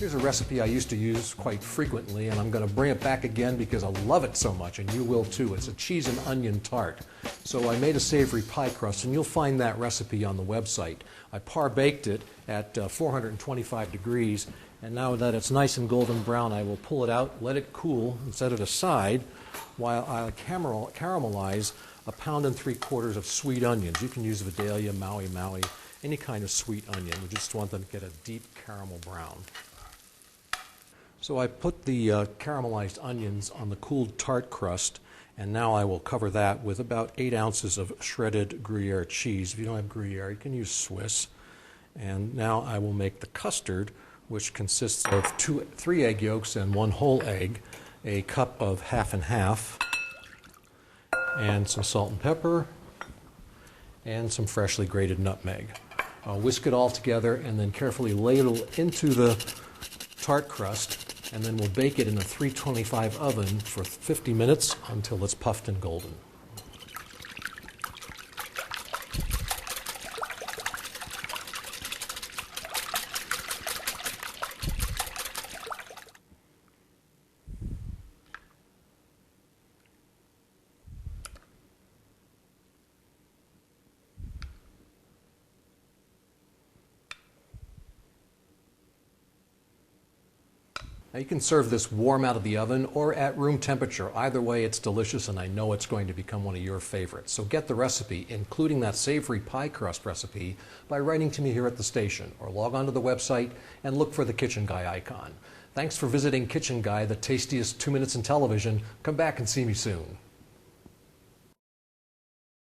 Here's a recipe I used to use quite frequently, and I'm going to bring it back again because I love it so much, and you will too. It's a cheese and onion tart. So I made a savory pie crust, and you'll find that recipe on the website. I par-baked it at 425 degrees, and now that it's nice and golden brown, I will pull it out, let it cool, and set it aside while I caramelize a 1 3/4 pounds of sweet onions. You can use Vidalia, Maui, any kind of sweet onion. We just want them to get a deep caramel brown. So I put the caramelized onions on the cooled tart crust, and now I will cover that with about 8 ounces of shredded Gruyere cheese. If you don't have Gruyere, you can use Swiss. And now I will make the custard, which consists of 3 egg yolks and 1 whole egg, a cup of half and half, and some salt and pepper, and some freshly grated nutmeg. I'll whisk it all together and then carefully ladle into the tart crust, and then we'll bake it in a 325 oven for 50 minutes until it's puffed and golden. Now you can serve this warm out of the oven or at room temperature. Either way, it's delicious, and I know it's going to become one of your favorites. So get the recipe, including that savory pie crust recipe, by writing to me here at the station, or log on to the website and look for the Kitchen Guy icon. Thanks for visiting Kitchen Guy, the tastiest 2 minutes in television. Come back and see me soon.